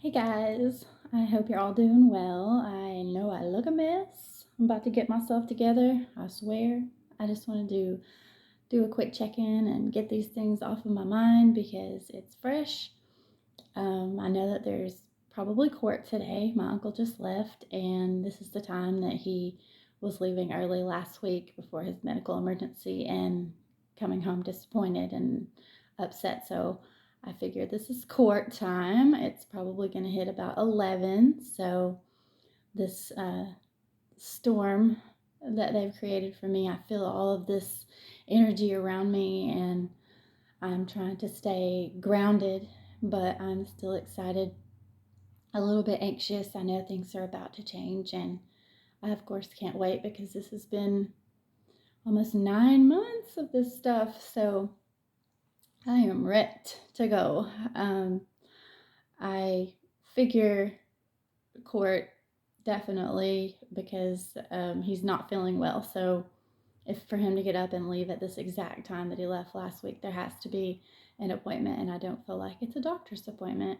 Hey guys, I hope you're all doing well. I know I look a mess. I'm about to get myself together, I swear. I just want to do a quick check-in and get these things off of my mind because it's fresh. I know that there's probably court today. My uncle just left, and this is the time that he was leaving early last week before his medical emergency and coming home disappointed and upset. So I figured this is court time. It's probably going to hit about 11. So this storm that they've created for me, I feel all of this energy around me, and I'm trying to stay grounded, but I'm still excited, a little bit anxious. I know things are about to change, and I, of course, can't wait because this has been almost 9 months of this stuff. So I am ready to go. I figure court definitely because he's not feeling well. So if for him to get up and leave at this exact time that he left last week, there has to be an appointment, and I don't feel like it's a doctor's appointment.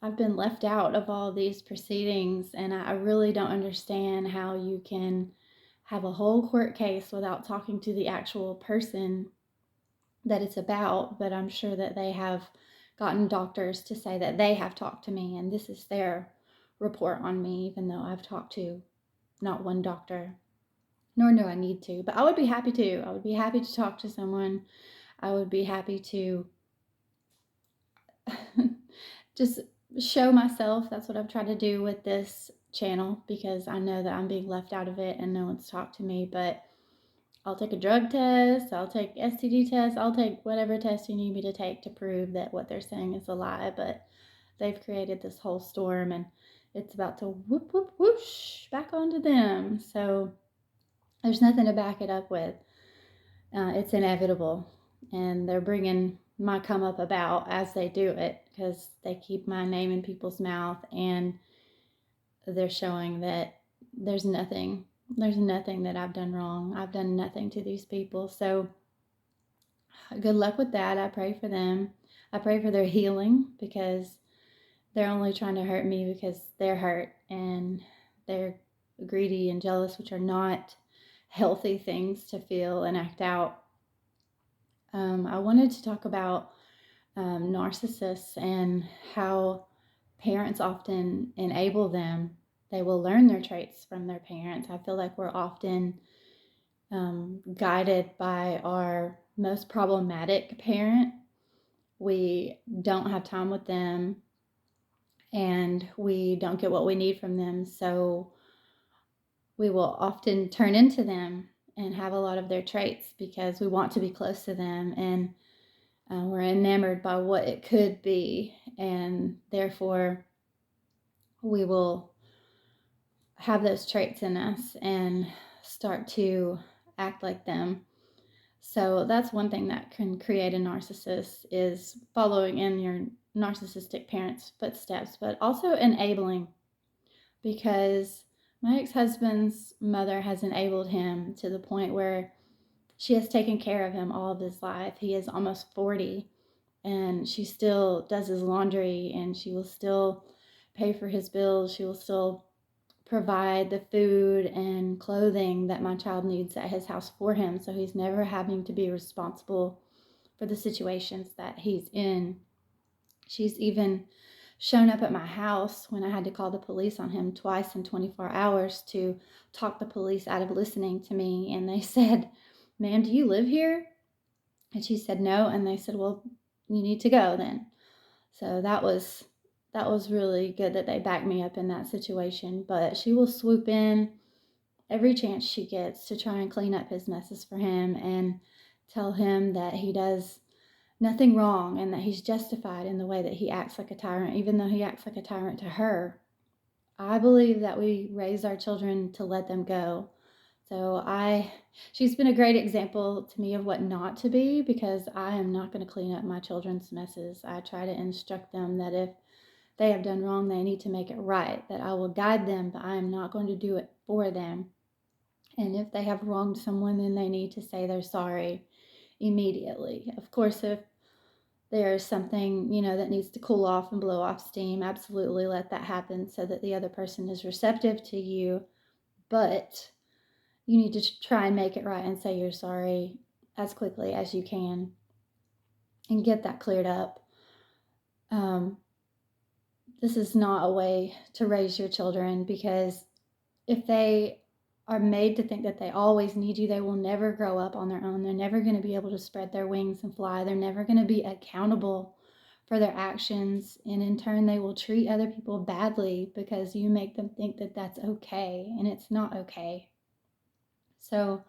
I've been left out of all these proceedings, and I really don't understand how you can have a whole court case without talking to the actual person that it's about. But I'm sure that they have gotten doctors to say that they have talked to me, and this is their report on me, even though I've talked to not one doctor, nor do I need to. But I would be happy to. I would be happy to talk to someone. I would be happy to just show myself. That's what I've tried to do with this channel because I know that I'm being left out of it and no one's talked to me. But I'll take a drug test, I'll take STD test, I'll take whatever test you need me to take to prove that what they're saying is a lie. But they've created this whole storm, and it's about to whoop, whoop, whoosh back onto them. So there's nothing to back it up with. It's inevitable, and they're bringing my come up about as they do it because they keep my name in people's mouth, and they're showing that there's nothing there's nothing that I've done wrong. I've done nothing to these people. So good luck with that. I pray for them. I pray for their healing because they're only trying to hurt me because they're hurt and they're greedy and jealous, which are not healthy things to feel and act out. I wanted to talk about narcissists and how parents often enable them. They will learn their traits from their parents. I feel like we're often guided by our most problematic parent. We don't have time with them and we don't get what we need from them. So we will often turn into them and have a lot of their traits because we want to be close to them, and we're enamored by what it could be, and therefore we will have those traits in us and start to act like them. So that's one thing that can create a narcissist, is following in your narcissistic parents' footsteps, but also enabling, because my ex-husband's mother has enabled him to the point where she has taken care of him all of his life. He is almost 40, and she still does his laundry, and she will still pay for his bills. She will still provide the food and clothing that my child needs at his house for him. So he's never having to be responsible for the situations that he's in. She's even shown up at my house when I had to call the police on him twice in 24 hours to talk the police out of listening to me. And they said, "Ma'am, do you live here?" And she said, "No." And they said, "Well, you need to go then." So that was really good that they backed me up in that situation. But she will swoop in every chance she gets to try and clean up his messes for him and tell him that he does nothing wrong and that he's justified in the way that he acts like a tyrant, even though he acts like a tyrant to her. I believe that we raise our children to let them go. So she's been a great example to me of what not to be, because I am not going to clean up my children's messes. I try to instruct them that if they have done wrong, they need to make it right, that I will guide them, but I am not going to do it for them. And if they have wronged someone, then they need to say they're sorry immediately. Of course, if there's something, that needs to cool off and blow off steam, absolutely let that happen so that the other person is receptive to you. But you need to try and make it right and say you're sorry as quickly as you can and get that cleared up. This is not a way to raise your children, because if they are made to think that they always need you, they will never grow up on their own. They're never going to be able to spread their wings and fly. They're never going to be accountable for their actions. And in turn, they will treat other people badly because you make them think that that's okay, and it's not okay. So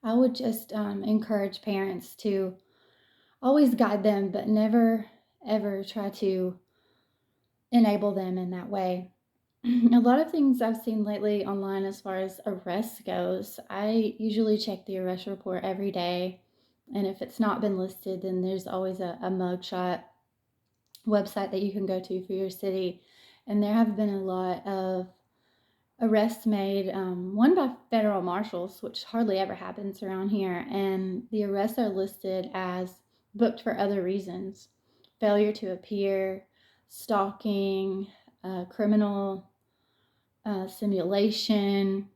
I would just encourage parents to always guide them, but never, ever try to enable them in that way. A lot of things I've seen lately online as far as arrests goes, I usually check the arrest report every day. And if it's not been listed, then there's always a mugshot website that you can go to for your city. And there have been a lot of arrests made, one by federal marshals, which hardly ever happens around here. And the arrests are listed as booked for other reasons: failure to appear, stalking, criminal simulation,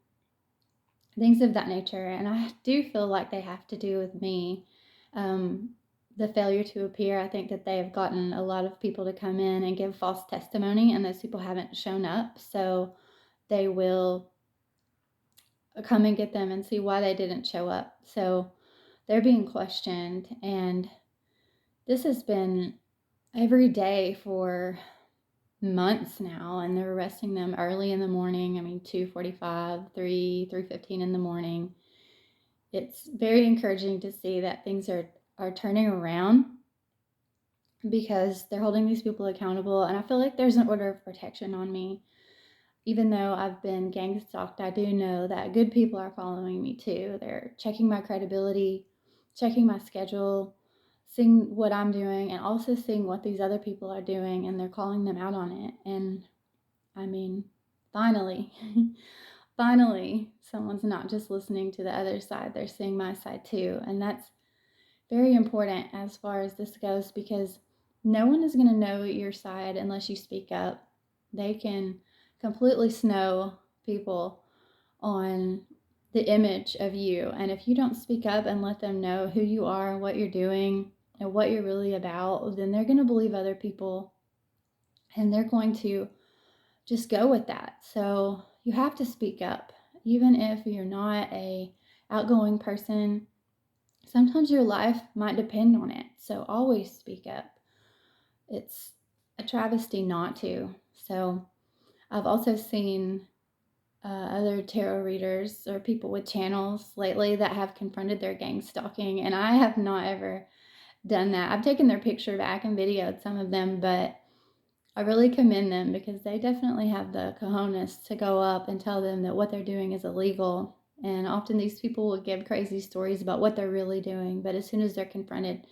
things of that nature. And I do feel like they have to do with me. The failure to appear, I think that they have gotten a lot of people to come in and give false testimony, and those people haven't shown up. So they will come and get them and see why they didn't show up. So they're being questioned. And this has been every day for months now, and they're arresting them early in the morning. 2:45, 3:15 in the morning. It's very encouraging to see that things are turning around, because they're holding these people accountable. And I feel like there's an order of protection on me. Even though I've been gang stalked, I do know that good people are following me too. They're checking my credibility, checking my schedule, seeing what I'm doing, and also seeing what these other people are doing, and they're calling them out on it. And finally, finally, someone's not just listening to the other side, they're seeing my side too. And that's very important as far as this goes, because no one is going to know your side unless you speak up. They can completely snow people on the image of you. And if you don't speak up and let them know who you are, what you're doing, and what you're really about, then they're going to believe other people, and they're going to just go with that. So you have to speak up. Even if you're not a outgoing person, sometimes your life might depend on it. So always speak up. It's a travesty not to. So I've also seen other tarot readers or people with channels lately that have confronted their gang stalking, and I have not ever done that. I've taken their picture back and videoed some of them, but I really commend them, because they definitely have the cojones to go up and tell them that what they're doing is illegal. And often these people will give crazy stories about what they're really doing, but as soon as they're confronted,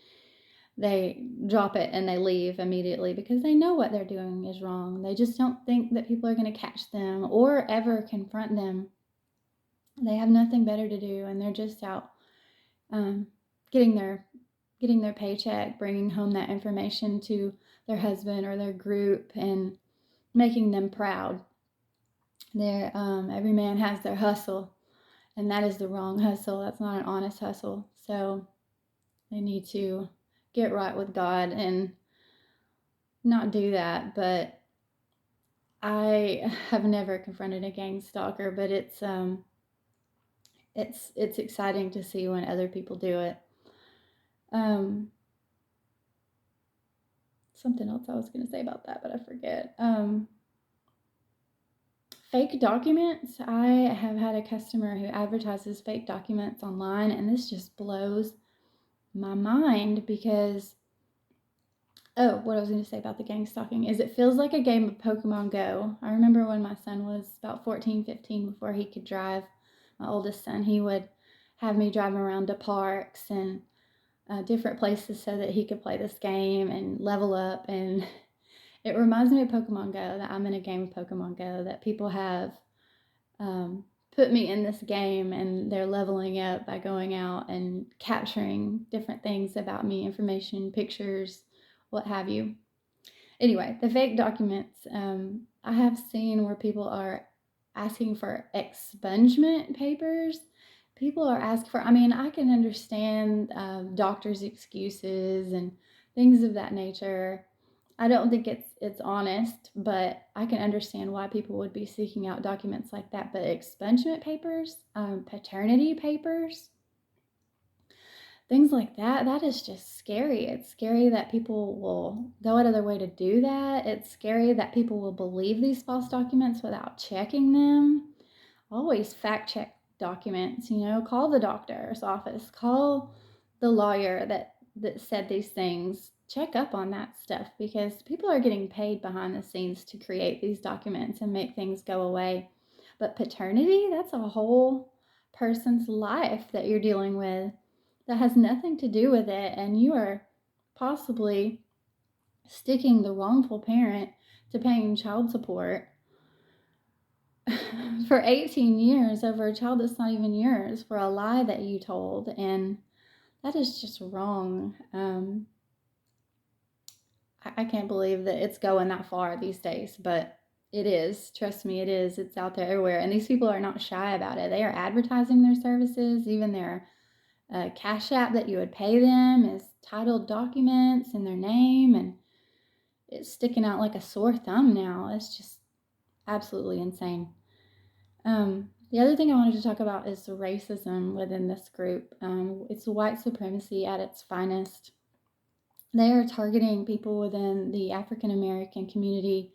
they drop it and they leave immediately, because they know what they're doing is wrong. They just don't think that people are going to catch them or ever confront them. They have nothing better to do, and they're just out getting their paycheck, bringing home that information to their husband or their group, and making them proud. Every man has their hustle, and that is the wrong hustle. That's not an honest hustle. So they need to get right with God and not do that. But I have never confronted a gang stalker, but it's exciting to see when other people do it. Something else I was going to say about that, but I forget. Fake documents. I have had a customer who advertises fake documents online, and this just blows my mind, because what I was going to say about the gang stalking is it feels like a game of Pokemon Go. I remember when my son was about 14, 15, before he could drive, my oldest son, he would have me drive him around to parks and different places so that he could play this game and level up. And it reminds me of Pokemon Go, that I'm in a game of Pokemon Go, that people have put me in this game, and they're leveling up by going out and capturing different things about me, information, pictures, what have you. Anyway, the fake documents. I have seen where people are asking for expungement papers. People are asking for, I mean, I can understand doctors' excuses and things of that nature. I don't think it's honest, but I can understand why people would be seeking out documents like that. But expungement papers, paternity papers, things like that, that is just scary. It's scary that people will go out of their way to do that. It's scary that people will believe these false documents without checking them. Always fact check documents, call the doctor's office, call the lawyer that said these things. Check up on that stuff because people are getting paid behind the scenes to create these documents and make things go away. But paternity, that's a whole person's life that you're dealing with that has nothing to do with it, and you are possibly sticking the wrongful parent to paying child support for 18 years over a child that's not even yours for a lie that you told, and that is just wrong. I can't believe that it's going that far these days, but it is. Trust me, it is. It's out there everywhere, and these people are not shy about it. They are advertising their services, even their Cash App that you would pay them is titled documents in their name, and it's sticking out like a sore thumb now. It's just absolutely insane. The other thing I wanted to talk about is racism within this group. It's white supremacy at its finest. They are targeting people within the African American community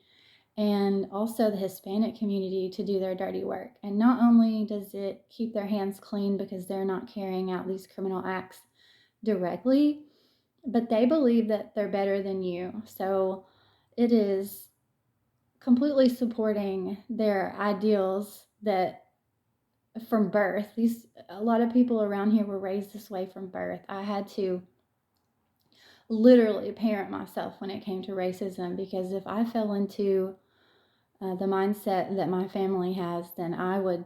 and also the Hispanic community to do their dirty work. And not only does it keep their hands clean because they're not carrying out these criminal acts directly, but they believe that they're better than you. So it is completely supporting their ideals that from birth. A lot of people around here were raised this way from birth. I had to literally parent myself when it came to racism because if I fell into the mindset that my family has, then I would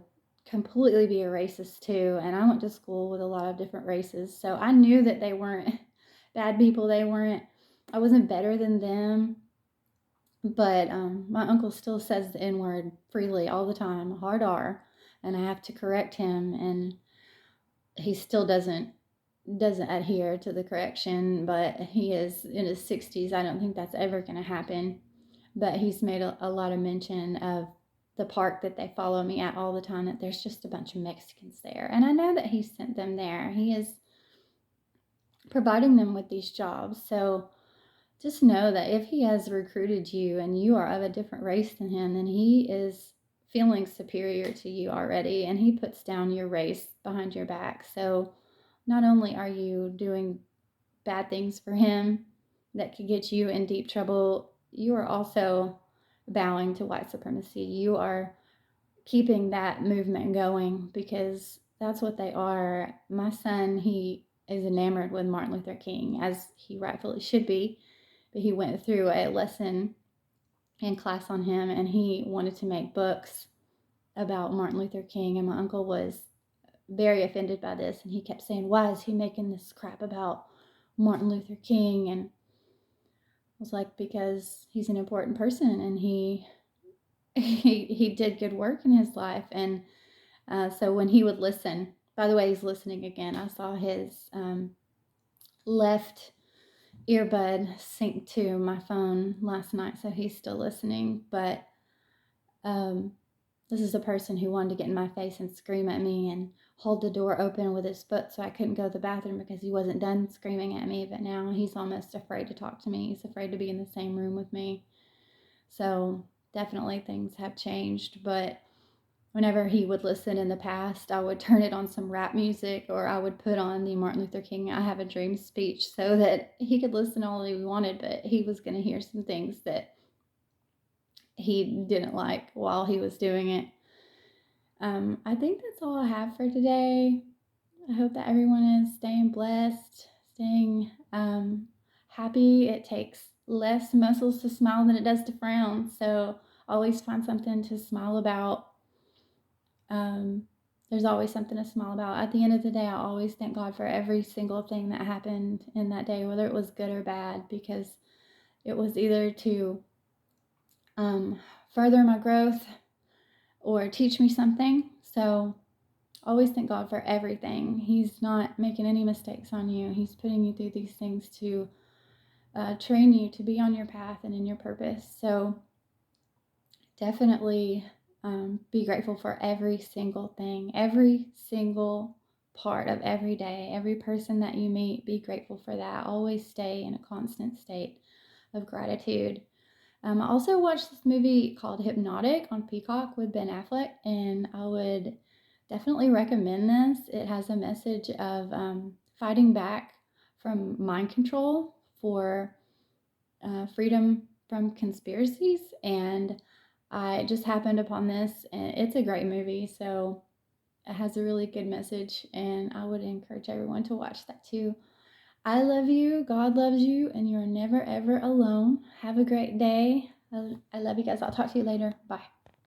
completely be a racist too. And I went to school with a lot of different races, so I knew that they weren't bad people. I wasn't better than them. But my uncle still says the N word freely all the time, hard R, and I have to correct him, and he still doesn't adhere to the correction. But he is in his 60s. I don't think that's ever going to happen. But he's made a lot of mention of the park that they follow me at all the time, that there's just a bunch of Mexicans there. And I know that he sent them there. He is providing them with these jobs. So just know that if he has recruited you and you are of a different race than him, then he is feeling superior to you already, and he puts down your race behind your back. So not only are you doing bad things for him that could get you in deep trouble, you are also bowing to white supremacy. You are keeping that movement going because that's what they are. My son, he is enamored with Martin Luther King, as he rightfully should be, but he went through a lesson in class on him and he wanted to make books about Martin Luther King, and my uncle was very offended by this, and he kept saying, why is he making this crap about Martin Luther King? And I was like, because he's an important person and he did good work in his life. And so when he would listen, by the way, he's listening again. I saw his left earbud sync to my phone last night, so he's still listening. But this is a person who wanted to get in my face and scream at me and hold the door open with his foot so I couldn't go to the bathroom because he wasn't done screaming at me. But now he's almost afraid to talk to me. He's afraid to be in the same room with me. So definitely things have changed. But whenever he would listen in the past, I would turn it on some rap music, or I would put on the Martin Luther King I Have a Dream speech so that he could listen all he wanted, but he was going to hear some things that he didn't like while he was doing it. I think that's all I have for today. I hope that everyone is staying blessed, staying happy. It takes less muscles to smile than it does to frown, so always find something to smile about. There's always something to smile about. At the end of the day, I always thank God for every single thing that happened in that day, whether it was good or bad, because It was either to further my growth or teach me something. So always thank God for everything. He's not making any mistakes on you. He's putting you through these things to train you to be on your path and in your purpose. So definitely be grateful for every single thing, every single part of every day, every person that you meet. Be grateful for that. Always stay in a constant state of gratitude. I also watched this movie called Hypnotic on Peacock with Ben Affleck, and I would definitely recommend this. It has a message of fighting back from mind control for freedom from conspiracies, and I just happened upon this, and it's a great movie. So it has a really good message, and I would encourage everyone to watch that too. I love you, God loves you, and you're never ever alone. Have a great day. I love you guys. I'll talk to you later. Bye.